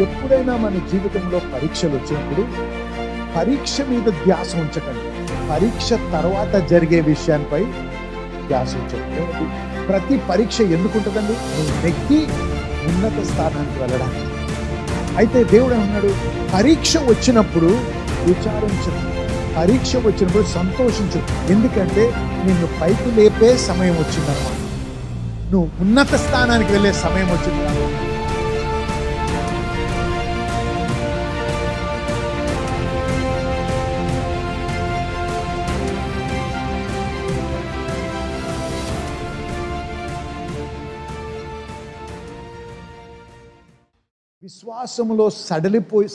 ఎప్పుడైనా మన జీవితంలో పరీక్షలు వచ్చినప్పుడు పరీక్ష మీద ధ్యాస ఉంచకండి, పరీక్ష తర్వాత జరిగే విషయాన్పై ధ్యాస ఉంచకండి. ప్రతి పరీక్ష ఎందుకు ఉంటుందండి? నువ్వు నెగ్గి ఉన్నత స్థానానికి వెళ్ళడానికి. అయితే దేవుడు అన్నాడు, పరీక్ష వచ్చినప్పుడు విచారించు, పరీక్ష వచ్చినప్పుడు సంతోషించు, ఎందుకంటే నిన్ను పైకి లేపే సమయం వచ్చిందన్నమాట. నువ్వు ఉన్నత స్థానానికి వెళ్ళే సమయం వచ్చింది. విశ్వాసంలో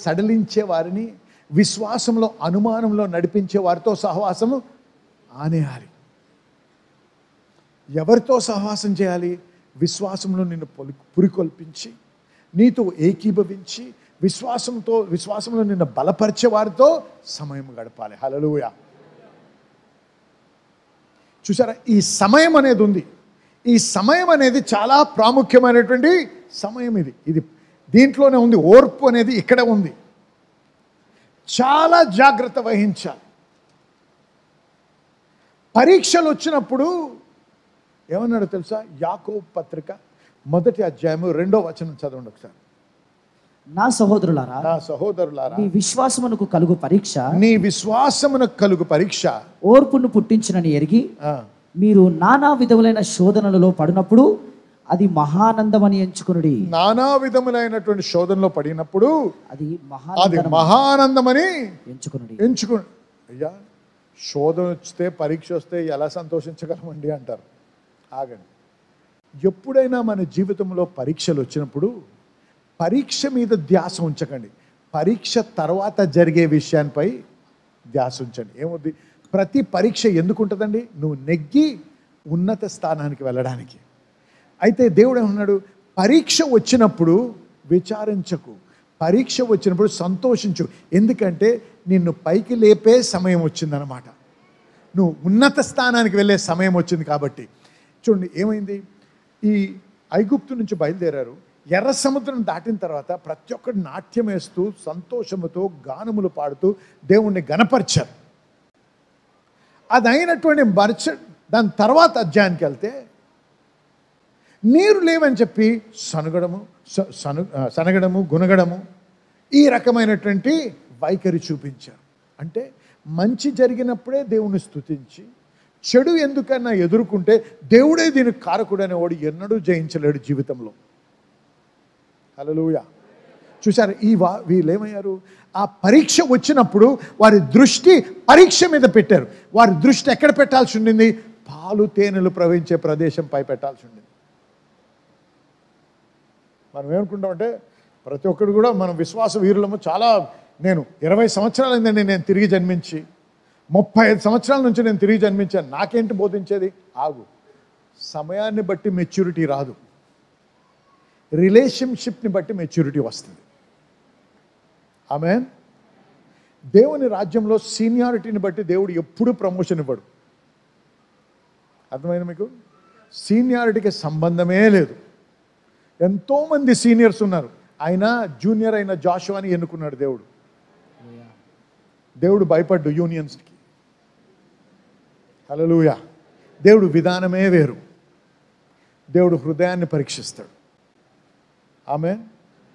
సడలించే వారిని, విశ్వాసంలో అనుమానంలో నడిపించే వారితో సహవాసము ఆనేయాలి. ఎవరితో సహవాసం చేయాలి? విశ్వాసంలో నిన్ను పురికొల్పించి, నీతో ఏకీభవించి, విశ్వాసంలో నిన్ను బలపరిచే వారితో సమయం గడపాలి. హల్లెలూయా. చూసారా, ఈ సమయం అనేది ఉంది. ఈ సమయం అనేది చాలా ప్రాముఖ్యమైనటువంటి సమయం. ఇది దీంట్లోనే ఉంది. ఓర్పు అనేది ఇక్కడ ఉంది. చాలా జాగ్రత్త వహించాలి. పరీక్షలు వచ్చినప్పుడు ఏమన్నాడు తెలుసా? యాకోబు పత్రిక 1వ అధ్యాయము 2వ వచనం చదవండి ఒకసారి. నా సహోదరులారా, నీ విశ్వాసమునకు కలుగు పరీక్ష ఓర్పును పుట్టించునని ఎరిగి మీరు నానా విధములైన శోధనలలో పడినప్పుడు అది మహానందమని ఎంచుకొనుడి. నానా విధములైనటువంటి శోధనలో పడినప్పుడు అది మహానందమని ఎంచుకుని. అయ్యా, శోధన వస్తే, పరీక్ష వస్తే ఎలా సంతోషించగలమండి అంటారు. ఆగండి. ఎప్పుడైనా మన జీవితంలో పరీక్షలు వచ్చినప్పుడు పరీక్ష మీద ధ్యాస ఉంచకండి, పరీక్ష తర్వాత జరిగే విషయాన్పై ధ్యాస ఉంచండి. ఏముంది? ప్రతి పరీక్ష ఎందుకు ఉంటుందండి? నువ్వు నెగ్గి ఉన్నత స్థానానికి వెళ్ళడానికి. అయితే దేవుడు ఏమన్నాడు? పరీక్ష వచ్చినప్పుడు విచారించకు, పరీక్ష వచ్చినప్పుడు సంతోషించు, ఎందుకంటే నిన్ను పైకి లేపే సమయం వచ్చిందనమాట. నువ్వు ఉన్నత స్థానానికి వెళ్ళే సమయం వచ్చింది. కాబట్టి చూడండి ఏమైంది. ఈ ఐగుప్తు నుంచి బయలుదేరారు. ఎర్ర సముద్రం దాటిన తర్వాత ప్రతి ఒక్కరు నాట్యం వేస్తూ, సంతోషముతో, గానములు పాడుతూ దేవుణ్ణి గణపరిచారు. అది అయినటువంటి దాని తర్వాత అధ్యాయానికి వెళ్తే నీరు లేవని చెప్పి సనగడము, గునగడము, ఈ రకమైనటువంటి వైఖరి చూపించారు. అంటే మంచి జరిగినప్పుడే దేవుని స్తుతించి, చెడు ఎందుకన్నా ఎదుర్కొంటే దేవుడే దీనికి కారకుడు అనేవాడు ఎన్నడూ జయించలేడు జీవితంలో. హల్లెలూయా. చూసారు, వీళ్ళు ఏమయ్యారు? ఆ పరీక్ష వచ్చినప్పుడు వారి దృష్టి పరీక్ష మీద పెట్టారు. వారి దృష్టి ఎక్కడ పెట్టాల్సి ఉండింది? పాలు తేనెలు ప్రవహించే ప్రదేశంపై పెట్టాల్సి ఉండింది. మనం ఏమనుకుంటామంటే ప్రతి ఒక్కరు కూడా మనం విశ్వాస వీరులము. చాలా నేను 20 సంవత్సరాలైందండి నేను తిరిగి జన్మించి, 35 సంవత్సరాల నుంచి నేను తిరిగి జన్మించాను, నాకేంటి బోధించేది? ఆగు. సమయాన్ని బట్టి మెచ్యూరిటీ రాదు, రిలేషన్షిప్ని బట్టి మెచ్యూరిటీ వస్తుంది. ఆమేన్. దేవుని రాజ్యంలో సీనియారిటీని బట్టి దేవుడు ఎప్పుడు ప్రమోషన్ ఇవ్వడు. అర్థమైంది మీకు? సీనియారిటీకి సంబంధమే లేదు. ఎంతోమంది సీనియర్స్ ఉన్నారు, ఆయన జూనియర్ అయిన జాషువాని ఎన్నుకున్నాడు దేవుడు. దేవుడు భయపడ్డు యూనియన్స్కి. హల్లెలూయా. దేవుడు విధానమే వేరు. దేవుడు హృదయాన్ని పరీక్షిస్తాడు. ఆమేన్.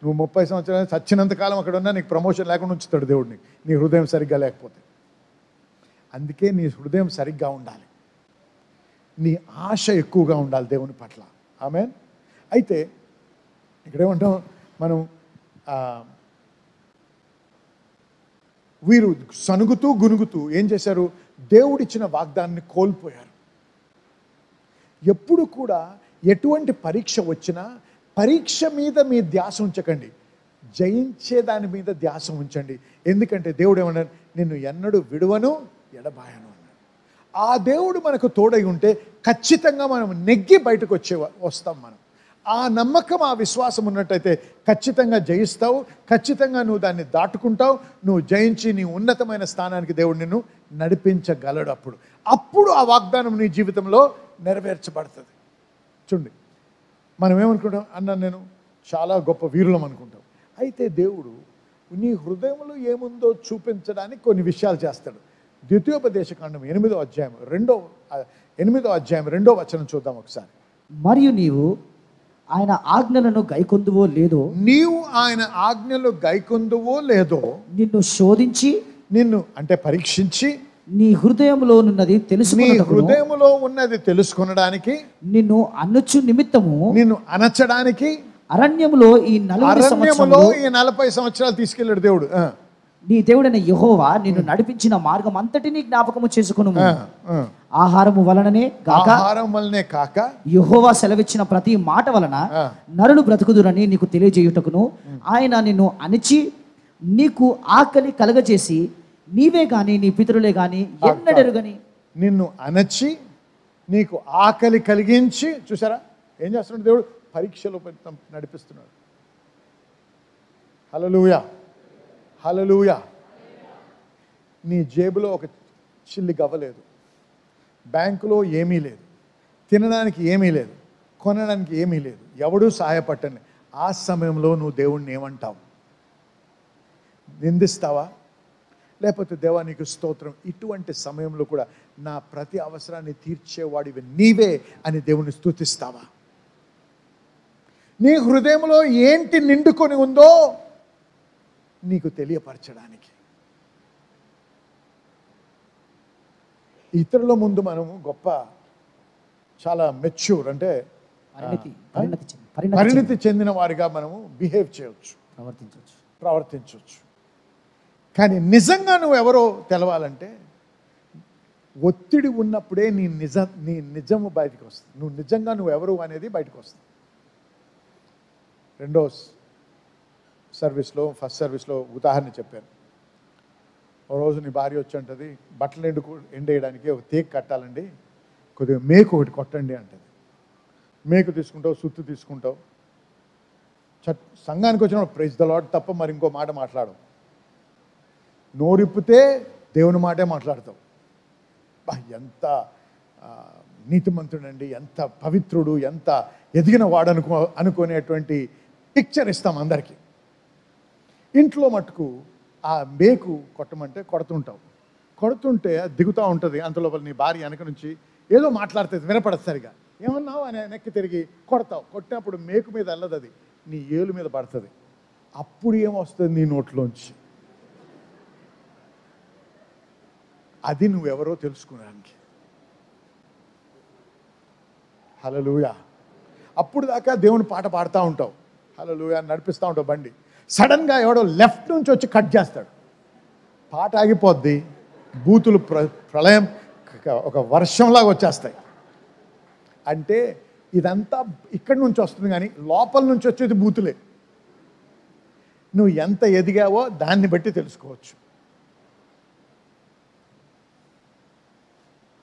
నువ్వు 30 సంవత్సరాలు చచ్చినంతకాలం అక్కడ ఉన్నా నీకు ప్రమోషన్ లేకుండా ఉంచుతాడు దేవుడిని, నీ హృదయం సరిగ్గా లేకపోతే. అందుకే నీ హృదయం సరిగ్గా ఉండాలి, నీ ఆశ ఎక్కువగా ఉండాలి దేవుని పట్ల. ఆమేన్. అయితే ఇక్కడేమంటాం మనం, వీరు సనుగుతూ గునుగుతూ ఏం చేశారు? దేవుడిచ్చిన వాగ్దానాన్ని కోల్పోయారు. ఎప్పుడు కూడా ఎటువంటి పరీక్ష వచ్చినా పరీక్ష మీద మీ ధ్యాస ఉంచకండి, జయించే దాని మీద ధ్యాస ఉంచండి. ఎందుకంటే దేవుడు ఏమన్నాడు? నిన్ను ఎన్నడూ విడువను, ఎడబాయను అన్నాడు. ఆ దేవుడు మనకు తోడై ఉంటే ఖచ్చితంగా మనం నెగ్గి బయటకు వస్తాం. మనం ఆ నమ్మకం, ఆ విశ్వాసం ఉన్నట్టయితే ఖచ్చితంగా జయిస్తావు, ఖచ్చితంగా నువ్వు దాన్ని దాటుకుంటావు, నువ్వు జయించి నీ ఉన్నతమైన స్థానానికి దేవుడు నిన్ను నడిపించగలడు. అప్పుడు ఆ వాగ్దానం నీ జీవితంలో నెరవేర్చబడుతుంది. చూడండి, మనం ఏమనుకుంటాం? అన్న నేను చాలా గొప్ప వీరులం అనుకుంటాం. అయితే దేవుడు నీ హృదయంలో ఏముందో చూపించడానికి కొన్ని విషయాలు చేస్తాడు. ద్వితీయోపదేశకాండం 8వ అధ్యాయం 2వ వచనం చూద్దాం ఒకసారి. మరియు నీవు ఆయన ఆజ్ఞలను గైకొందువో లేదో, నీవు ఆయన ఆజ్ఞలు గైకొందువో లేదో, నిన్ను శోధించి, నిన్ను అంటే పరీక్షించి, నీ హృదయంలో ఉన్నది తెలుసుకొనుటకును, హృదయంలో ఉన్నది తెలుసుకొనడానికి, నిన్ను అనొచ్చు నిమిత్తము, నిన్ను అనచడానికి అరణ్యములో ఈ 40 సంవత్సరాలు తీసుకెళ్ళాడు దేవుడు. నీ దేవుడైన యెహోవా నిన్ను నడిపించిన మార్గం అంతటిని జ్ఞాపకము చేసుకొనుము. ఆహారము వలననే కాక యెహోవా సెలవిచ్చిన ప్రతి మాట వలన నరులు బ్రతుకుదురని నీకు తెలియజేయుటకును, ఆయన నిన్ను అణిచి నీకు ఆకలి కలగజేసి, నీవే గాని నీ పితరులే గాని ఎన్నడెరుగని, నిన్ను అణచి నీకు ఆకలి కలిగించి, చూసారా ఏం చేస్తున్నాడు దేవుడు? పరీక్షలో నడిపిస్తున్నాడు. హల్లెలూయా, హల్లెలూయా. నీ జేబులో ఒక చిల్లి గవ్వలేదు, బ్యాంకులో ఏమీ లేదు, తినడానికి ఏమీ లేదు, కొనడానికి ఏమీ లేదు, ఎవడూ సహాయపట్టని ఆ సమయంలో నువ్వు దేవుణ్ణి ఏమంటావు? నిందిస్తావా? లేకపోతే దేవా నీకు స్తోత్రం, ఇటువంటి సమయంలో కూడా నా ప్రతి అవసరాన్ని తీర్చేవాడివి నీవే అని దేవుని స్తుతిస్తావా? నీ హృదయంలో ఏంటి నిండుకొని ఉందో నీకు తెలియపరచడానికి. ఇతరుల ముందు మనము గొప్ప, చాలా మెచ్యూర్ అంటే పరిణతి చెందిన వారిగా మనము బిహేవ్ చేయవచ్చు, ప్రవర్తించవచ్చు. కానీ నిజంగా నువ్వు ఎవరో తెలవాలంటే ఒత్తిడి ఉన్నప్పుడే నీ నిజము బయటకు వస్తుంది. నువ్వు నిజంగా నువ్వు ఎవరు అనేది బయటకు వస్తుంది. ఫస్ట్ సర్వీస్లో ఉదాహరణ చెప్పాను. ఓ రోజు నీ భార్య వచ్చి అంటది, బట్టలు ఎండేయడానికి ఒక తేక్ కట్టాలండి, కొద్దిగా మేకు ఒకటి కొట్టండి అంటది. మేకు తీసుకుంటావు, సుత్తు తీసుకుంటావు, సంఘానికి వచ్చినప్పుడు ప్రైజ్ ద లార్డ్ తప్ప మరి ఇంకో మాట మాట్లాడవు. నోరిప్పితే దేవుని మాటే మాట్లాడతావు. ఎంత నీతిమంతుడండి, ఎంత పవిత్రుడు, ఎంత ఎదిగిన వాడు అనుకునేటువంటి పిక్చర్ ఇస్తాం అందరికీ. ఇంట్లో మటుకు ఆ మేకు కొట్టమంటే కొడుతుంటే దిగుతూ ఉంటుంది. అంతలోపల నీ భార్య వెనక నుంచి ఏదో మాట్లాడుతుంది, వినపడదు సరిగా. ఏమన్నావు అని వెనక్కి తిరిగి కొడతావు. కొట్టినప్పుడు మేకు మీద వెళ్ళదు, అది నీ ఏలు మీద పడుతుంది. అప్పుడు ఏమొస్తుంది నీ నోట్లోంచి? అది నువ్వెవరో తెలుసుకోవడానికి. హల్లెలూయా. అప్పుడు దాకా దేవుని పాట పాడుతూ ఉంటావు, హల్లెలూయా నడిపిస్తూ ఉంటావు బండి. సడన్గా ఎవడో లెఫ్ట్ నుంచి వచ్చి కట్ చేస్తాడు, పాట ఆగిపోద్ది, బూతులు ప్రళయం ఒక వర్షంలాగా వచ్చేస్తాయి. అంటే ఇదంతా ఇక్కడి నుంచి వస్తుంది, కానీ లోపల నుంచి వచ్చేది బూతులే. నువ్వు ఎంత ఎదిగావో దాన్ని బట్టి తెలుసుకోవచ్చు.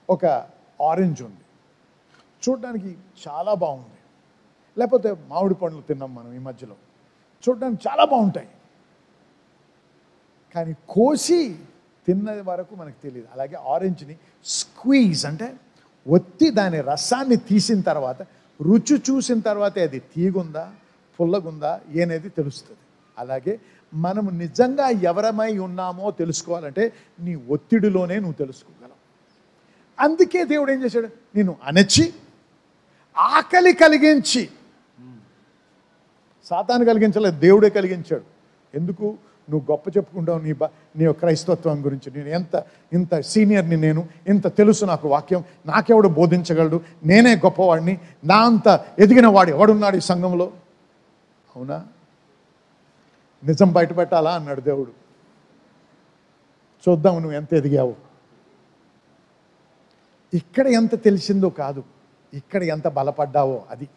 ఒక ఆరెంజ్ ఉంది, చూడడానికి చాలా బాగుంది. లేకపోతే మామిడి పండ్లు తిన్నాం మనం ఈ మధ్యలో, చూడడానికి చాలా బాగుంటాయి, కానీ కోసి తిన్న వరకు మనకు తెలియదు. అలాగే ఆరెంజ్ని స్క్వీజ్ అంటే ఒత్తి దాని రసాన్ని తీసిన తర్వాత, రుచి చూసిన తర్వాత అది తీగుందా పుల్లగుందా అనేది తెలుస్తుంది. అలాగే మనం నిజంగా ఎవరమై ఉన్నామో తెలుసుకోవాలంటే నీ ఒత్తిడిలోనే నువ్వు తెలుసుకోగలవు. అందుకే దేవుడు ఏం చేశాడు? నేను అణచి ఆకలి కలిగించి, సాతాను కలిగించలేదు, దేవుడే కలిగించాడు. ఎందుకు? నువ్వు గొప్ప చెప్పుకుంటావు నీ క్రైస్తవత్వం గురించి. నేను ఇంత సీనియర్ని, నేను ఇంత తెలుసు నాకు వాక్యం, నాకెవడు బోధించగలడు, నేనే గొప్పవాడిని, నా అంత ఎదిగిన వాడు ఎవడున్నాడు ఈ సంఘంలో? అవునా? నిజం బయట పెట్టాలా అన్నాడు దేవుడు. చూద్దాం నువ్వు ఎంత ఎదిగావు. ఇక్కడ ఎంత తెలిసిందో కాదు, ఇక్కడ ఎంత బలపడ్డావో అది.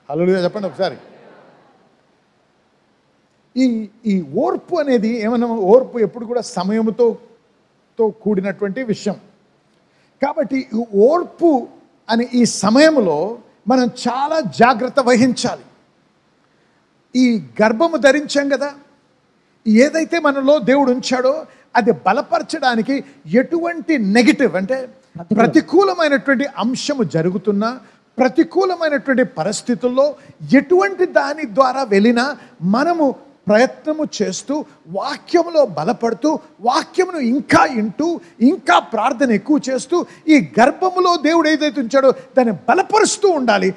హల్లెలూయా చెప్పండి ఒకసారి. ఈ ఓర్పు అనేది ఏమన్నా, ఓర్పు ఎప్పుడు కూడా సమయముతో కూడినటువంటి విషయం. కాబట్టి ఈ ఓర్పు అని ఈ సమయంలో మనం చాలా జాగ్రత్త వహించాలి. ఈ గర్భము ధరించాం కదా, ఏదైతే మనలో దేవుడు ఉంచాడో అది బలపరచడానికి ఎటువంటి నెగిటివ్ అంటే ప్రతికూలమైనటువంటి అంశము జరుగుతున్నా, ప్రతికూలమైనటువంటి పరిస్థితుల్లో ఎటువంటి దాని ద్వారా వెళ్ళినా మనము ప్రయత్నము చేస్తూ వాక్యములో బలపడుతూ వాక్యమును ఇంకా వింటూ ఇంకా ప్రార్థన ఎక్కువ చేస్తూ ఈ గర్భములో దేవుడు ఏదైతే ఉంచాడో దాన్ని బలపరుస్తూ ఉండాలి.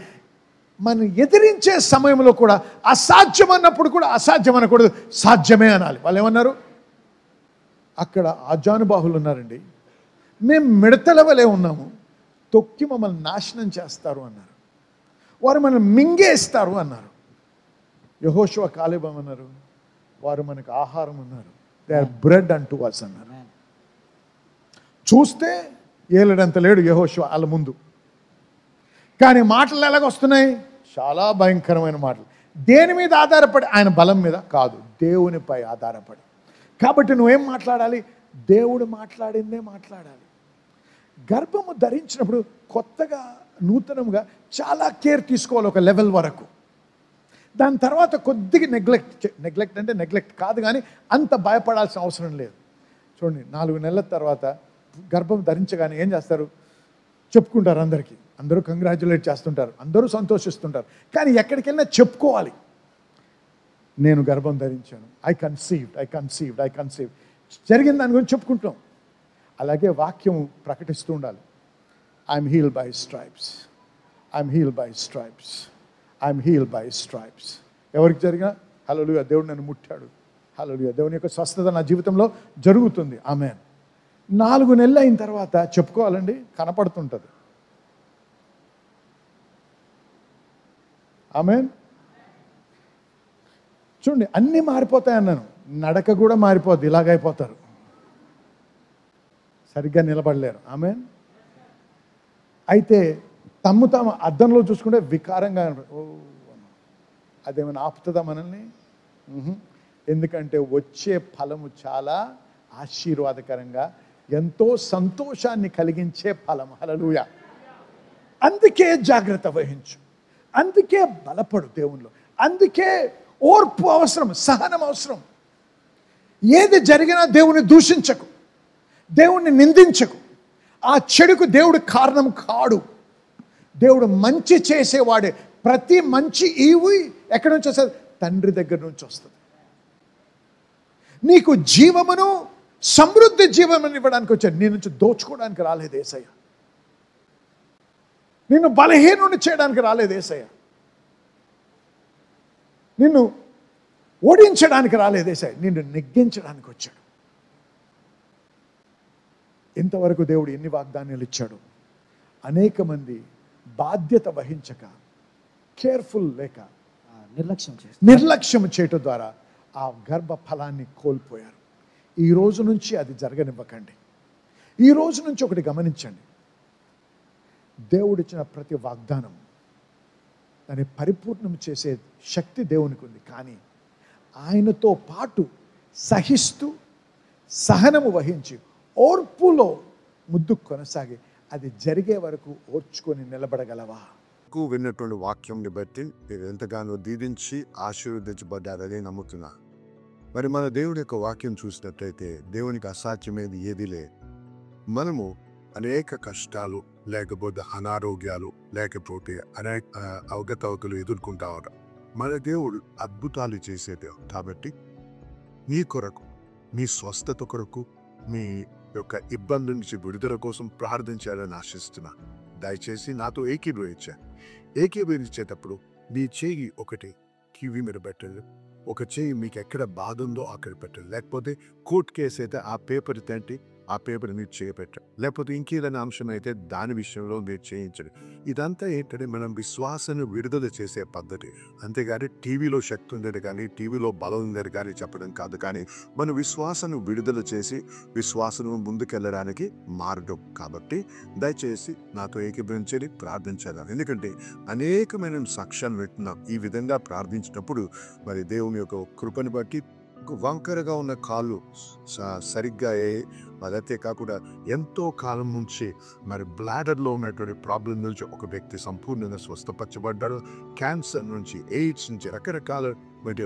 మనం ఎదిరించే సమయంలో కూడా అసాధ్యం అన్నప్పుడు కూడా అసాధ్యం అనకూడదు, సాధ్యమే అనాలి. వాళ్ళు ఏమన్నారు? అక్కడ ఆజానుబాహులు ఉన్నారండి, మేము మిడతల వలె ఉన్నాము, తొక్కి మమ్మల్ని నాశనం చేస్తారు అన్నారు. వారు మనల్ని మింగేస్తారు అన్నారు. యెహోషువ కాలేబు అన్నారు, వారు మనకు ఆహారం అన్నారు. దే ఆర్ బ్రెడ్ అంటూ అస్ అన్నారు. చూస్తే ఏలడంత లేడు యెహోషువ వాళ్ళ ముందు, కానీ మాటలు ఎలాగొస్తున్నాయి? చాలా భయంకరమైన మాటలు. దేని మీద ఆధారపడి? ఆయన బలం మీద కాదు, దేవునిపై ఆధారపడి. కాబట్టి నువ్వేం మాట్లాడాలి? దేవుడు మాట్లాడిందే మాట్లాడాలి. గర్భము ధరించినప్పుడు కొత్తగా నూతనంగా చాలా కేర్ తీసుకోవాలి ఒక లెవెల్ వరకు. దాని తర్వాత కొద్దిగా నెగ్లెక్ట్ అంటే నెగ్లెక్ట్ కాదు, కానీ అంత భయపడాల్సిన అవసరం లేదు. చూడండి, 4 నెలల తర్వాత గర్భం ధరించగానే ఏం చేస్తారు? చెప్పుకుంటారు అందరికీ, అందరూ కంగ్రాచ్యులేట్ చేస్తుంటారు, అందరూ సంతోషిస్తుంటారు. కానీ ఎక్కడికి వెళ్ళినా చెప్పుకోవాలి, నేను గర్భం ధరించాను, ఐ కన్సీవ్డ్. జరిగిన దాని గురించి చెప్పుకుంటాం. అలాగే వాక్యం ప్రకటిస్తూ ఉండాలి. I'm healed by stripes. ఎవరికి జరిగినా హల్లెలూయా, దేవుడు నన్ను ముట్టాడు, హల్లెలూయా, దేవుని యొక్క స్వస్థత నా జీవితంలో జరుగుతుంది, ఆమేన్. 4 నెలలు అయిన తర్వాత చెప్పుకోవాలండి, కనపడుతుంటుంది, ఆమేన్. చూడండి, అన్నీ మారిపోతాయి అన్నాను, నడక కూడా మారిపోద్ది, ఇలాగైపోతారు, సరిగ్గా నిలబడలేరు, ఆమేన్. అయితే తాము అద్దంలో చూసుకుంటే వికారంగా, ఓ అదేమైనా ఆపుతుందా మనల్ని? ఎందుకంటే వచ్చే ఫలము చాలా ఆశీర్వాదకరంగా, ఎంతో సంతోషాన్ని కలిగించే ఫలం, హల్లెలూయా. అందుకే జాగ్రత్త వహించు, అందుకే బలపడు దేవునిలో, అందుకే ఓర్పు అవసరం, సహనం అవసరం. ఏది జరిగినా దేవుని దూషించకు, దేవుణ్ణి నిందించకు. ఆ చెడుకు దేవుడు కారణం కాడు, దేవుడు మంచి చేసేవాడే. ప్రతి మంచి ఈవి ఎక్కడి నుంచి వస్తుంది? తండ్రి దగ్గర నుంచి వస్తుంది. నీకు జీవమును సమృద్ధి జీవమును ఇవ్వడానికి వచ్చాడు, నీ నుంచి దోచుకోవడానికి రాలేదు యేసయ్య. నిన్ను బలహీనుని చేయడానికి రాలేదు యేసయ్య. నిన్ను ఓడించడానికి రాలేదు యేసయ్య, నిన్ను నెగ్గించడానికి వచ్చాడు. ఇంతవరకు దేవుడు ఎన్ని వాగ్దానాలు ఇచ్చాడు. అనేక మంది బాధ్యత వహించక, కేర్ఫుల్ లేక, నిర్లక్ష్యం చేయటం ద్వారా ఆ గర్భ ఫలాన్ని కోల్పోయారు. ఈ రోజు నుంచి అది జరగనివ్వకండి. ఈ రోజు నుంచి ఒకటి గమనించండి, దేవుడిచ్చిన ప్రతి వాగ్దానం దాన్ని పరిపూర్ణం చేసే శక్తి దేవునికి ఉంది. కానీ ఆయనతో పాటు సహిస్తూ, సహనము వహించి, ఓర్పులో ముద్దు కొనసాగి అది జరిగే వరకు ఓర్చుకొని నిలబడగలవా? విన్నటువంటి వాక్యంని బట్టి మీరు ఎంతగానో దీవించి ఆశీర్వదించబడ్డారని నమ్ముతున్నా. మరి మన దేవుడి యొక్క వాక్యం చూసినట్లయితే దేవునికి అసాధ్యమేది ఏది లే. మనము అనేక కష్టాలు, లేకపోతే అనారోగ్యాలు, లేకపోతే అనేక అవగతవకలు ఎదుర్కొంటా ఉంటాం. మన దేవుడు అద్భుతాలు చేసే దేవుడు. కాబట్టి మీ కొరకు, మీ స్వస్థత కొరకు, మీ యొక్క ఇబ్బంది నుంచి విడుదల కోసం ప్రార్థించాలని ఆశిస్తున్నా. దయచేసి నాతో ఏకీభవించేటప్పుడు మీ చేయి ఒకటి కివి మీద పెట్టండి, ఒక చేయి మీకు ఎక్కడ బాధ ఉందో అక్కడ పెట్టండి. లేకపోతే కోర్టు కేసు అయితే ఆ పేపర్ తంటి ఆ పేపర్ మీరు చేయబెట్టండి. లేకపోతే ఇంకేదైనా అంశం అయితే దాని విషయంలో మీరు చేయించండి. ఇదంతా ఏంటంటే మనం విశ్వాసాన్ని విడుదల చేసే పద్ధతి. అంతేగాని టీవీలో శక్తి ఉందని కానీ, టీవీలో బలం ఉందని కానీ చెప్పడం కాదు. కానీ మన విశ్వాసాన్ని విడుదల చేసి విశ్వాసం ముందుకెళ్ళడానికి మార్గం. కాబట్టి దయచేసి నాతో ఏకీభవించని ప్రార్థించాలి. ఎందుకంటే అనేకమైన సాక్ష్యాలు వింటున్నాం. ఈ విధంగా ప్రార్థించినప్పుడు మరి దేవుని యొక్క కృపను బట్టి వంకరగా ఉన్న కాళ్ళు సరిగ్గా అదే కాకుండా ఎంతో కాలం నుంచి మరి బ్లాడర్లో ఉన్నటువంటి ప్రాబ్లం నుంచి ఒక వ్యక్తి సంపూర్ణంగా స్వస్థపరచబడ్డారు. క్యాన్సర్ నుంచి, ఎయిడ్స్ నుంచి, రకరకాల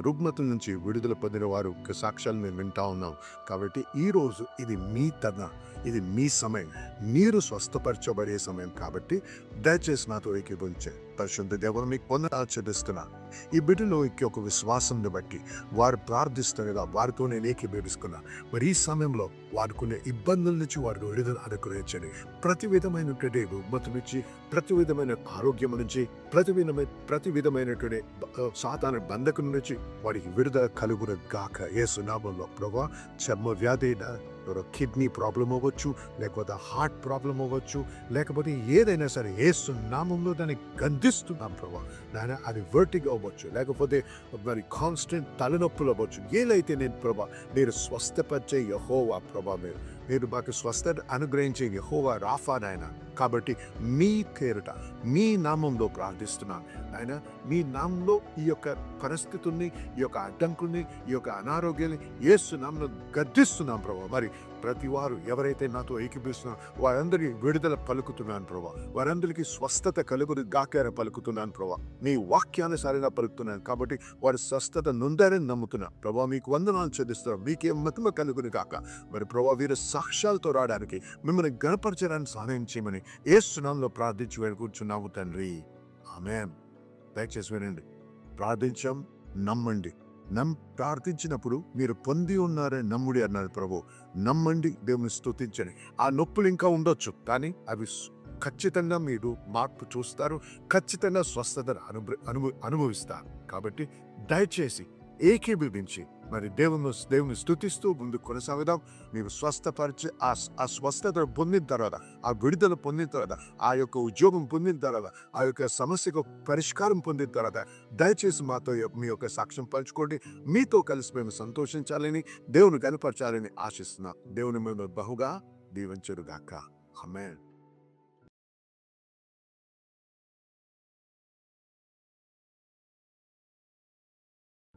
రుగ్మతల నుంచి విడుదల పొందిన వారు సాక్ష్యాలు మేము వింటా ఉన్నాం. కాబట్టి ఈరోజు ఇది మీ తరుణం, ఇది మీ సమయం, మీరు స్వస్థపరచబడే సమయం. కాబట్టి దయచేసి నాతో ఏకీభవించే పరిశుద్ధ దేవుడు మీకు వందనాలు చెల్లిస్తున్నాను. ఈ బిడ్డలో ఒక విశ్వాసాన్ని బట్టి వారు ప్రార్థిస్తున్నగా వారితో నేను ఏకీభవిస్తున్నా. మరి ఈ సమయంలో వాడుకునే ఇబ్బందుల నుంచి వారికి విడుదల అనుగ్రహించండి. ప్రతి విధమైనటువంటి రుగ్మత నుంచి, ప్రతి విధమైన ఆరోగ్యం నుంచి, ప్రతి విధమైనటువంటి సాతాను బంధకం నుంచి వారికి విడుదల కలుగును గాక యేసు నామములో. ప్రభువా, చర్మ వ్యాధి, కిడ్నీ ప్రాబ్లం అవ్వచ్చు, లేకపోతే హార్ట్ ప్రాబ్లం అవ్వచ్చు, లేకపోతే ఏదైనా సరే యేసు నామంలో దాన్ని గద్దిస్తున్నాం ప్రభా. నాయన అది వర్టిగ్ అవ్వచ్చు, లేకపోతే మరి కాన్స్టెంట్ తలనొప్పులు అవ్వచ్చు, ఏదైతే నేను ప్రభా మీరు స్వస్థపరిచే యెహోవా ప్రభా, మీరు మాకు స్వస్థత అనుగ్రహించే యెహోవా రాఫా నాయన. కాబట్టి మీ పేరుట మీ నామంలో ప్రార్థిస్తున్నాను నాయన. మీ నామంలో ఈ యొక్క పరిస్థితుల్ని, ఈ యొక్క అడ్డంకుల్ని, ఈ యొక్క అనారోగ్యాన్ని యేసు నామంలో గద్దిస్తున్నాం ప్రభా. మరి ప్రతి వారు ఎవరైతే నాతో ఏకీపిస్తున్నారో వారందరికీ విడుదల పలుకుతున్నాను ప్రభా. వారందరికీ స్వస్థత కలుగుని గాకార పలుకుతున్నాను ప్రభా. నీ వాక్యానుసారంగా పలుకుతున్నాను. కాబట్టి వారి స్వస్థత నొందారని నమ్ముతున్నా ప్రభా. మీకు వందనాలు చెల్లిస్తున్నాం. మీకే మహిమ కలుగుని గాక. మరి ప్రభా, వీరు సాక్ష్యాలతో రావడానికి, మిమ్మల్ని గణపరచడానికి సహాయం చేయమని యేసు నామములో ప్రార్థించి వేడుకుంటున్నాము తండ్రి. ఆమేన్. దయచేసి వినండి. ప్రార్థించాం, నమ్మండి. ప్రార్థించినప్పుడు మీరు పొంది ఉన్నారని నమ్ముడి అన్నారు ప్రభు. నమ్మండి, దేవుని స్తుతించండి. ఆ నొప్పులు ఇంకా ఉండొచ్చు, కానీ అవి ఖచ్చితంగా మీరు మార్పు చూస్తారు. ఖచ్చితంగా స్వస్థతను అనుభవిస్తారు. కాబట్టి దయచేసి ఏకీభవించి మరి దేవుని స్తుతిస్తూ ముందు కొనసాగుదాం. మీరు స్వస్థపరిచి ఆ స్వస్థత పొందిన తర్వాత, ఆ విడుదల పొందిన తర్వాత, ఆ యొక్క ఉద్యోగం పొందిన తర్వాత, ఆ యొక్క సమస్యకు పరిష్కారం పొందిన తర్వాత దయచేసి మాతో మీ యొక్క సాక్ష్యం పంచుకోండి. మీతో కలిసి మేము సంతోషించాలని, దేవుని కనపరచాలని ఆశిస్తున్నాం. దేవుని మేము బహుగా దీవించుగాక. ఆమేన్.